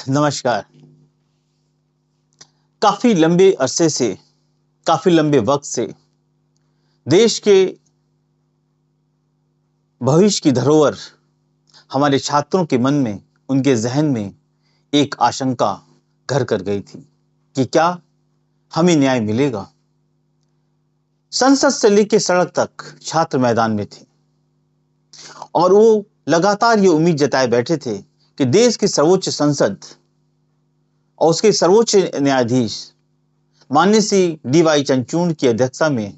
नमस्कार। काफी लंबे अरसे से, काफी लंबे वक्त से देश के भविष्य की धरोहर हमारे छात्रों के मन में, उनके जहन में एक आशंका घर कर गई थी कि क्या हमें न्याय मिलेगा। संसद से लेकर सड़क तक छात्र मैदान में थे और वो लगातार ये उम्मीद जताए बैठे थे कि देश की सर्वोच्च संसद और उसके सर्वोच्च न्यायाधीश माननीय श्री डी.वाई. चंद्रचूड़ की अध्यक्षता में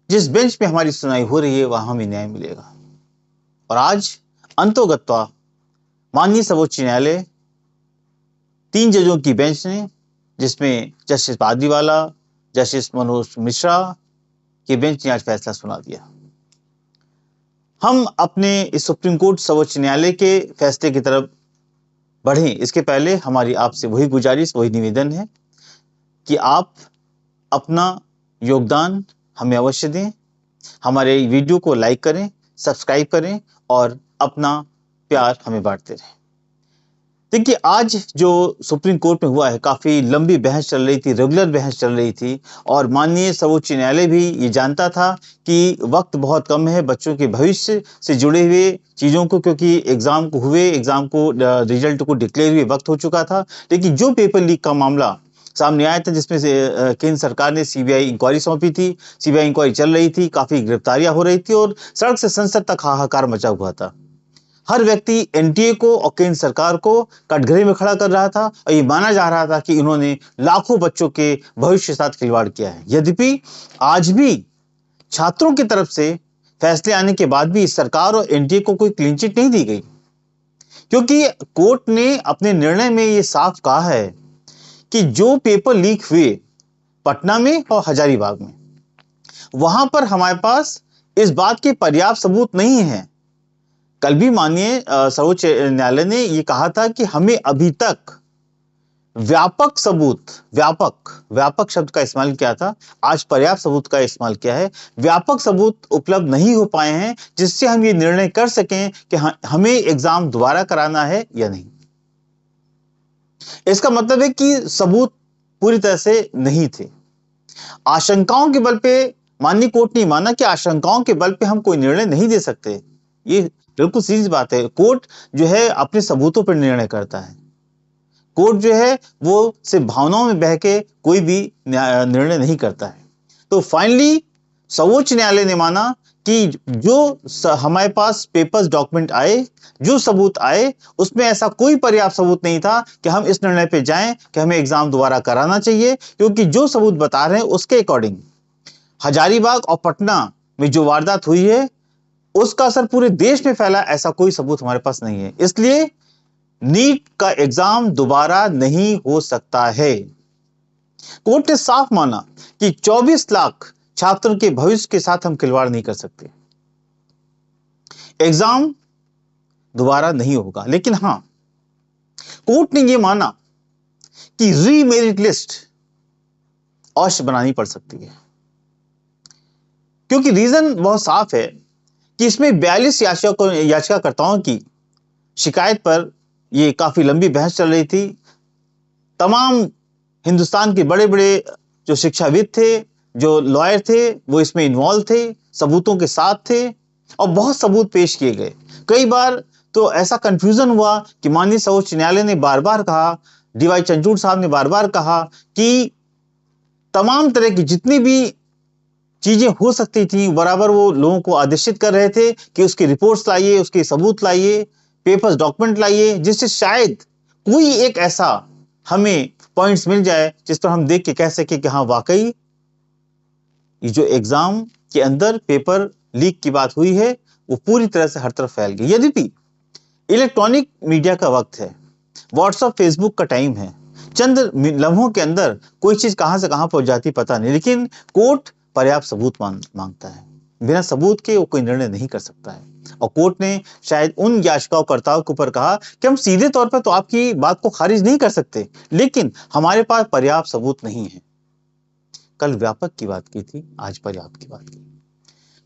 जिस बेंच पे हमारी सुनवाई हो रही है वहां हमें न्याय मिलेगा। और आज अंतोगत्वा माननीय सर्वोच्च न्यायालय 3 जजों की बेंच ने, जिसमें जस्टिस पाद्रीवाला, जस्टिस मनोज मिश्रा की बेंच ने आज फैसला सुना दिया। हम अपने इस सुप्रीम कोर्ट सर्वोच्च न्यायालय के फैसले की तरफ बढ़ें इसके पहले हमारी आपसे वही गुजारिश, वही निवेदन है कि आप अपना योगदान हमें अवश्य दें। हमारे वीडियो को लाइक करें, सब्सक्राइब करें और अपना प्यार हमें बांटते रहें। देखिए, आज जो सुप्रीम कोर्ट में हुआ है, काफी लंबी बहस चल रही थी, रेगुलर बहस चल रही थी और माननीय सर्वोच्च न्यायालय भी ये जानता था कि वक्त बहुत कम है बच्चों के भविष्य से जुड़े हुए चीजों को, क्योंकि एग्जाम को रिजल्ट को डिक्लेयर हुए वक्त हो चुका था। लेकिन जो पेपर लीक का मामला सामने आया था, जिसमें से केंद्र सरकार ने सीबीआई इंक्वायरी सौंपी थी, सीबीआई इंक्वायरी चल रही थी, काफी गिरफ्तारियां हो रही थी और सड़क से संसद तक हाहाकार मचा हुआ था। हर व्यक्ति एनटीए को और केंद्र सरकार को कटघरे में खड़ा कर रहा था और ये माना जा रहा था कि इन्होंने लाखों बच्चों के भविष्य के साथ खिलवाड़ किया है। यद्यपि आज भी छात्रों की तरफ से फैसले आने के बाद भी सरकार और एनटीए को कोई क्लीन चिट नहीं दी गई, क्योंकि कोर्ट ने अपने निर्णय में ये साफ कहा है कि जो पेपर लीक हुए पटना में और हजारीबाग में, वहां पर हमारे पास इस बात के पर्याप्त सबूत नहीं है। कल भी माननीय सर्वोच्च न्यायालय ने यह कहा था कि हमें अभी तक व्यापक सबूत, व्यापक शब्द का इस्तेमाल किया था, आज पर्याप्त सबूत का इस्तेमाल किया है, व्यापक सबूत उपलब्ध नहीं हो पाए हैं जिससे हम ये निर्णय कर सकें कि हमें एग्जाम दोबारा कराना है या नहीं। इसका मतलब है कि सबूत पूरी तरह से नहीं थे। आशंकाओं के बल पे माननीय कोर्ट ने माना कि आशंकाओं के बल पे हम कोई निर्णय नहीं दे सकते। ये बिल्कुल सीधी बात है। कोर्ट जो है अपने सबूतों पर निर्णय करता है। कोर्ट जो है वो सिर्फ भावनाओं में बह के कोई भी निर्णय नहीं करता है। तो फाइनली सर्वोच्च न्यायालय ने माना कि जो हमारे पास पेपर्स, डॉक्यूमेंट आए, जो सबूत आए, उसमें ऐसा कोई पर्याप्त सबूत नहीं था कि हम इस निर्णय पे जाएं कि हमें एग्जाम दोबारा कराना चाहिए, क्योंकि जो सबूत बता रहे हैं उसके अकॉर्डिंग हजारीबाग और पटना में जो वारदात हुई है उसका असर पूरे देश में फैला, ऐसा कोई सबूत हमारे पास नहीं है। इसलिए नीट का एग्जाम दोबारा नहीं हो सकता है। कोर्ट ने साफ माना कि 24 लाख छात्रों के भविष्य के साथ हम खिलवाड़ नहीं कर सकते। एग्जाम दोबारा नहीं होगा। लेकिन हां, कोर्ट ने यह माना कि रीमेरिट लिस्ट अवश्य बनानी पड़ सकती है, क्योंकि रीजन बहुत साफ है कि इसमें 42 याचिकाकर्ताओं की शिकायत पर यह काफी लंबी बहस चल रही थी। तमाम हिंदुस्तान के बड़े बड़े जो शिक्षाविद थे, जो लॉयर थे, वो इसमें इन्वॉल्व थे, सबूतों के साथ थे और बहुत सबूत पेश किए गए। कई बार तो ऐसा कंफ्यूजन हुआ कि माननीय सर्वोच्च न्यायालय ने बार बार कहा, डी.वाई. चंद्रचूड़ साहब ने बार बार कहा कि तमाम तरह की जितनी भी चीजें हो सकती थी बराबर वो लोगों को आदेशित कर रहे थे कि उसकी रिपोर्ट्स लाइए, उसके सबूत लाइए, पेपर्स, डॉक्यूमेंट लाइए, जिससे शायद कोई एक ऐसा हमें पॉइंट्स मिल जाए जिस पर हम देख के कह सके कि हाँ वाकई ये जो एग्जाम के अंदर पेपर लीक की बात हुई है वो पूरी तरह से हर तरफ फैल गई। यद्यपि इलेक्ट्रॉनिक मीडिया का वक्त है, व्हाट्सएप, फेसबुक का टाइम है, चंद लम्हों के अंदर कोई चीज कहां से कहां पहुंच जाती पता नहीं। लेकिन कोर्ट पर्याप्त सबूत मांगता है, बिना सबूत के वो कोई निर्णय नहीं कर सकता है। और कोर्ट ने शायद उन याचिकाकर्ताओं के ऊपर कहा कि हम सीधे तौर पर तो आपकी बात को खारिज नहीं कर सकते, लेकिन हमारे पास पर्याप्त सबूत नहीं है। कल व्यापक की बात की थी, आज पर्याप्त की बात की।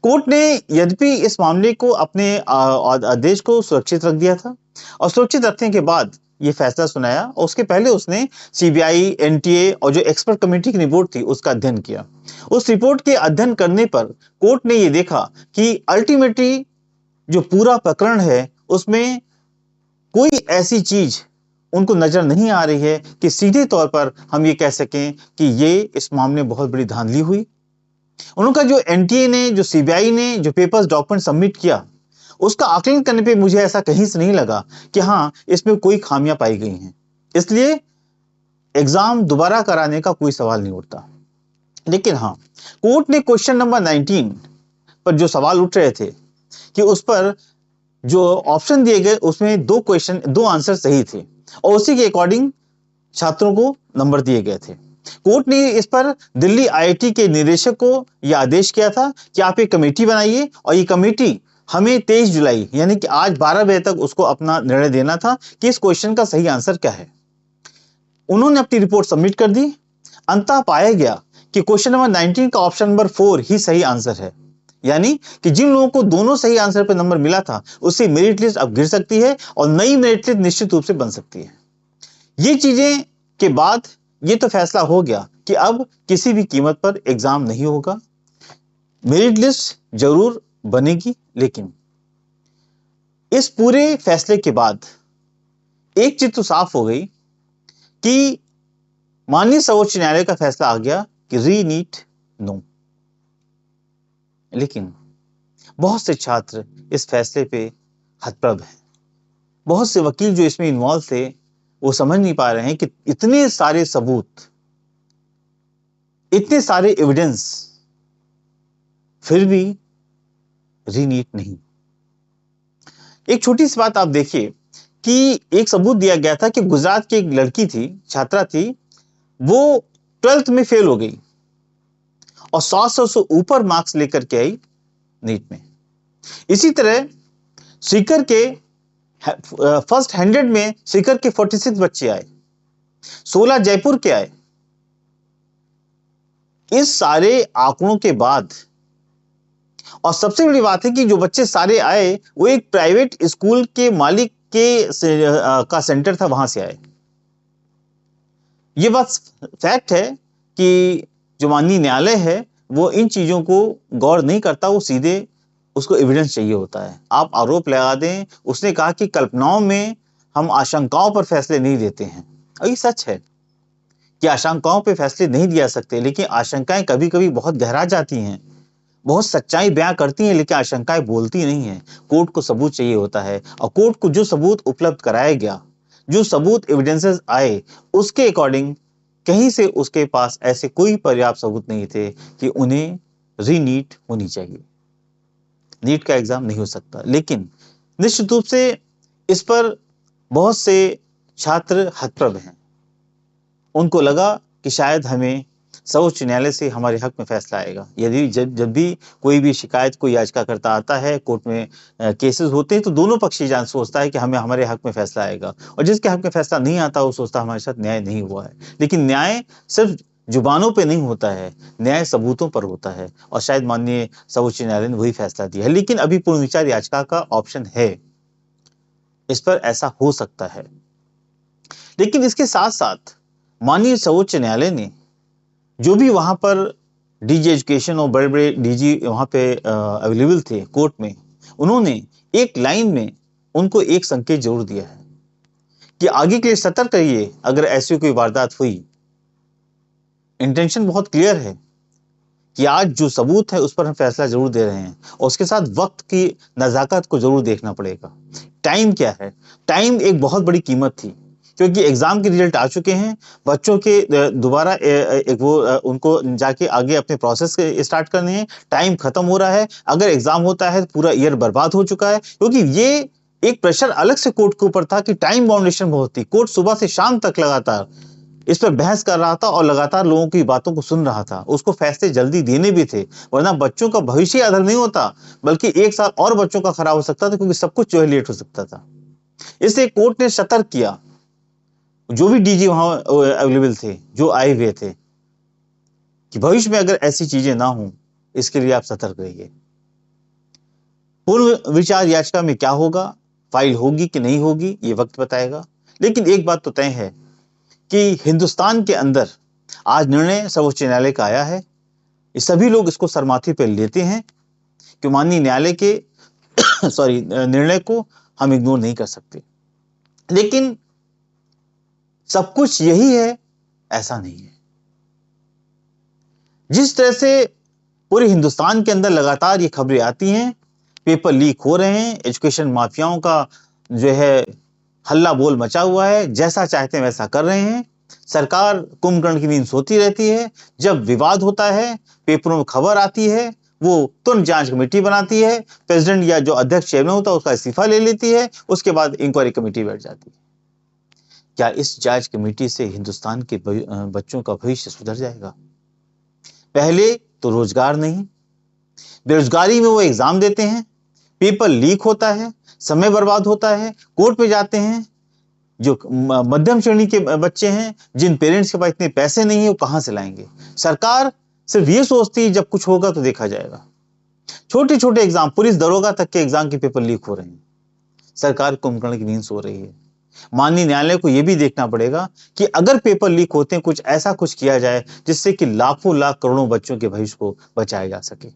कोर्ट ने यद्यपि इस मामले को अपने आदेश को सुरक्षित रख दिया था और सुरक्षित रखने के बाद ये फैसला सुनाया और उसके पहले उसने सीबीआई, एनटीए और जो एक्सपर्ट कमेटी की रिपोर्ट थी उसका अध्ययन किया। उस रिपोर्ट के अध्ययन करने पर कोर्ट ने ये देखा कि अल्टीमेटली जो पूरा प्रकरण है उसमें कोई ऐसी चीज उनको नजर नहीं आ रही है कि सीधे तौर पर हम ये कह सकें कि ये इस मामले में बहुत बड़ी धांधली हुई। उनका जो एनटीए ने, जो सीबीआई ने जो पेपर्स डॉक्यूमेंट सबमिट किया, उसका आकलन करने पे मुझे ऐसा कहीं से नहीं लगा कि हाँ इसमें कोई खामियां पाई गई हैं, इसलिए एग्जाम दोबारा कराने का कोई सवाल नहीं उठता। लेकिन हाँ, कोर्ट ने क्वेश्चन नंबर 19 पर जो सवाल उठ रहे थे कि उस पर जो ऑप्शन दिए गए उसमें दो आंसर सही थे और उसी के अकॉर्डिंग छात्रों को नंबर दिए गए थे। कोर्ट ने इस पर दिल्ली आईआईटी के निदेशक को यह आदेश किया था कि आप एक कमेटी बनाइए और ये कमेटी हमें 23 जुलाई यानी कि आज 12 बजे तक उसको अपना निर्णय देना था कि इस क्वेश्चन का सही आंसर क्या है। उन्होंने अपनी रिपोर्ट सबमिट कर दी। अंततः पाया गया कि क्वेश्चन नंबर 19 का ऑप्शन नंबर 4 ही सही आंसर है, यानी कि जिन लोगों को दोनों सही आंसर पर नंबर मिला था उससे मेरिट लिस्ट अब गिर सकती है और नई मेरिट लिस्ट निश्चित रूप से बन सकती है। ये चीजें के बाद ये तो फैसला हो गया कि अब किसी भी कीमत पर एग्जाम नहीं होगा, मेरिट लिस्ट जरूर बनेगी। लेकिन इस पूरे फैसले के बाद एक चीज तो साफ हो गई कि माननीय सर्वोच्च न्यायालय का फैसला आ गया कि रीनीट नो। लेकिन बहुत से छात्र इस फैसले पे हतप्रभ हैं। बहुत से वकील जो इसमें इन्वॉल्व थे वो समझ नहीं पा रहे हैं कि इतने सारे सबूत, इतने सारे एविडेंस, फिर भी रीनीट नहीं। एक छोटी सी बात आप देखिए कि एक सबूत दिया गया था कि गुजरात की एक लड़की थी, छात्रा थी, वो 12th में फेल हो गई और 100 से ऊपर मार्क्स लेकर के आई नीट में। इसी तरह सीकर के फर्स्ट 100 में सीकर के 46 बच्चे आए, 16 जयपुर के आए। इस सारे आंकड़ों के बाद और सबसे बड़ी बात है कि जो बच्चे सारे आए वो एक प्राइवेट स्कूल के मालिक का सेंटर था, वहां से आए। ये बात फैक्ट है कि जो माननीय न्यायालय है वो इन चीजों को गौर नहीं करता, वो सीधे उसको एविडेंस चाहिए होता है। आप आरोप लगा दें, उसने कहा कि कल्पनाओं में हम आशंकाओं पर फैसले नहीं देते हैं। और ये सच है कि आशंकाओं पर फैसले नहीं दिया सकते, लेकिन आशंकाएं कभी कभी बहुत गहरा जाती हैं, बहुत सच्चाई बयां करती हैं, लेकिन आशंकाएं बोलती नहीं है। कोर्ट को सबूत चाहिए होता है और कोर्ट को जो सबूत उपलब्ध कराया गया, जो सबूत एविडेंसेस आए, उसके अकॉर्डिंग कहीं से उसके पास ऐसे कोई पर्याप्त सबूत नहीं थे कि उन्हें रीनीट होनी चाहिए, नीट का एग्जाम नहीं हो सकता। लेकिन निश्चित रूप से इस पर बहुत से छात्र हतप्रभ हैं। उनको लगा कि शायद हमें सर्वोच्च न्यायालय से हमारे हक में फैसला आएगा। यदि जब भी कोई भी शिकायत, कोई याचिकाकर्ता आता है, कोर्ट में केसेस होते हैं, तो दोनों पक्षी जान सोचता है कि हमें हमारे हक में फैसला आएगा, और जिसके हक में फैसला नहीं आता वो सोचता हमारे साथ न्याय नहीं हुआ है। लेकिन न्याय सिर्फ जुबानों पे नहीं होता है, न्याय सबूतों पर होता है, और शायद माननीय सर्वोच्च न्यायालय ने वही फैसला दिया है। लेकिन अभी पुनर्विचार याचिका का ऑप्शन है, इस पर ऐसा हो सकता है। लेकिन इसके साथ साथ माननीय सर्वोच्च न्यायालय ने जो भी वहां पर डीजी एजुकेशन और बड़े बड़े डीजी वहां पे अवेलेबल थे कोर्ट में, उन्होंने एक लाइन में उनको एक संकेत जरूर दिया है कि आगे के लिए सतर्क रहिए अगर ऐसी कोई वारदात हुई। इंटेंशन बहुत क्लियर है कि आज जो सबूत है उस पर हम फैसला जरूर दे रहे हैं, और उसके साथ वक्त की नजाकत को जरूर देखना पड़ेगा। टाइम क्या है? टाइम एक बहुत बड़ी कीमत थी, क्योंकि एग्जाम के रिजल्ट आ चुके हैं, बच्चों के दोबारा एक वो उनको जाके आगे अपने प्रोसेस स्टार्ट करने हैं, टाइम खत्म हो रहा है। अगर एग्जाम होता है तो पूरा ईयर बर्बाद हो चुका है, क्योंकि ये एक प्रेशर अलग से कोर्ट के ऊपर था कि टाइम बाउंडेशन बहुत थी। कोर्ट सुबह से शाम तक लगातार इस पर बहस कर रहा था और लगातार लोगों की बातों को सुन रहा था। उसको फैसले जल्दी देने भी थे, वरना बच्चों का भविष्य अधर नहीं होता, बल्कि एक साल और बच्चों का खराब हो सकता था, क्योंकि सब कुछ जो है लेट हो सकता था। इसलिए कोर्ट ने सतर्क किया, जो भी डीजी वहां अवेलेबल थे, जो आए हुए थे, कि भविष्य में अगर ऐसी चीजें ना हो, इसके लिए आप सतर्क रहिए। पूर्व विचार याचिका में क्या होगा, फाइल होगी कि नहीं होगी, ये वक्त बताएगा। लेकिन एक बात तो तय है कि हिंदुस्तान के अंदर आज निर्णय सर्वोच्च न्यायालय का आया है। ये सभी लोग इसको सरमाथे पर लेते हैं कि माननीय न्यायालय के निर्णय को हम इग्नोर नहीं कर सकते। लेकिन सब कुछ यही है, ऐसा नहीं है। जिस तरह से पूरे हिंदुस्तान के अंदर लगातार ये खबरें आती हैं, पेपर लीक हो रहे हैं, एजुकेशन माफियाओं का जो है हल्ला बोल मचा हुआ है, जैसा चाहते हैं वैसा कर रहे हैं। सरकार कुंभकर्ण की नींद सोती रहती है। जब विवाद होता है, पेपरों में खबर आती है, वो तुरंत जांच कमेटी बनाती है, प्रेसिडेंट या जो अध्यक्ष चेयरमैन होता है उसका इस्तीफा ले लेती है, उसके बाद इंक्वायरी कमेटी बैठ जाती है। क्या इस जांच कमेटी से हिंदुस्तान के बच्चों का भविष्य सुधर जाएगा? पहले तो रोजगार नहीं, बेरोजगारी में वो एग्जाम देते हैं, पेपर लीक होता है, समय बर्बाद होता है, कोर्ट पे जाते हैं। जो मध्यम श्रेणी के बच्चे हैं, जिन पेरेंट्स के पास इतने पैसे नहीं है, वो कहां से लाएंगे? सरकार सिर्फ ये सोचती है जब कुछ होगा तो देखा जाएगा। छोटे छोटे एग्जाम, पुलिस दरोगा तक के एग्जाम के पेपर लीक हो रहे हैं। सरकार कुंभकर्ण की नींद सो रही है। माननीय न्यायालय को यह भी देखना पड़ेगा कि अगर पेपर लीक होते हैं, कुछ ऐसा कुछ किया जाए जिससे कि लाखों लाख करोड़ों बच्चों के भविष्य को बचाया जा सके,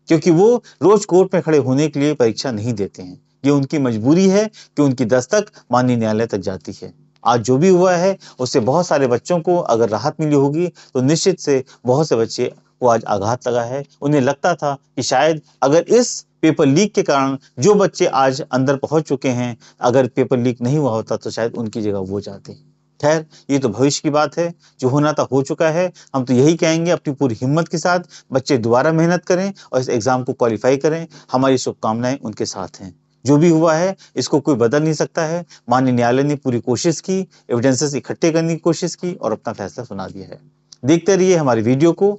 क्योंकि वो रोज कोर्ट में खड़े होने के लिए परीक्षा नहीं देते हैं। ये उनकी मजबूरी है कि उनकी दस्तक माननीय न्यायालय तक जाती है। आज जो भी हुआ है उससे बहुत सारे बच्चों को अगर राहत मिली होगी तो निश्चित से बहुत से बच्चे को आज आघात लगा है। उन्हें लगता था कि शायद अगर इस पेपर लीक के कारण जो बच्चे आज अंदर पहुंच चुके हैं, अगर पेपर लीक नहीं हुआ होता तो शायद उनकी जगह वो जाते। खैर, ये तो भविष्य की बात है, जो होना था हो चुका है। हम तो यही कहेंगे, अपनी पूरी हिम्मत के साथ बच्चे दोबारा मेहनत करें और इस एग्जाम को क्वालिफाई करें। हमारी शुभकामनाएं उनके साथ हैं। जो भी हुआ है इसको कोई बदल नहीं सकता है। माननीय न्यायालय ने पूरी कोशिश की, एविडेंसेस इकट्ठे करने की कोशिश की और अपना फैसला सुना दिया है। देखते रहिए हमारी वीडियो को।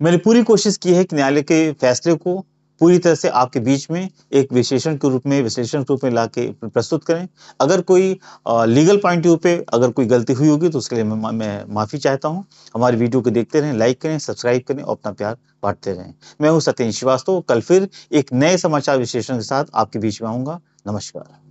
मैंने पूरी कोशिश की है कि न्यायालय के फैसले को पूरी तरह से आपके बीच में एक विश्लेषण के रूप में लाके प्रस्तुत करें। अगर कोई लीगल पॉइंट व्यू पे अगर कोई गलती हुई होगी तो उसके लिए मैं माफी चाहता हूं। हमारी वीडियो को देखते रहें, लाइक करें, सब्सक्राइब करें और अपना प्यार बांटते रहें। मैं हूं सत्येंद्र श्रीवास्तव। कल फिर एक नए समाचार विश्लेषण के साथ आपके बीच में आऊंगा। नमस्कार।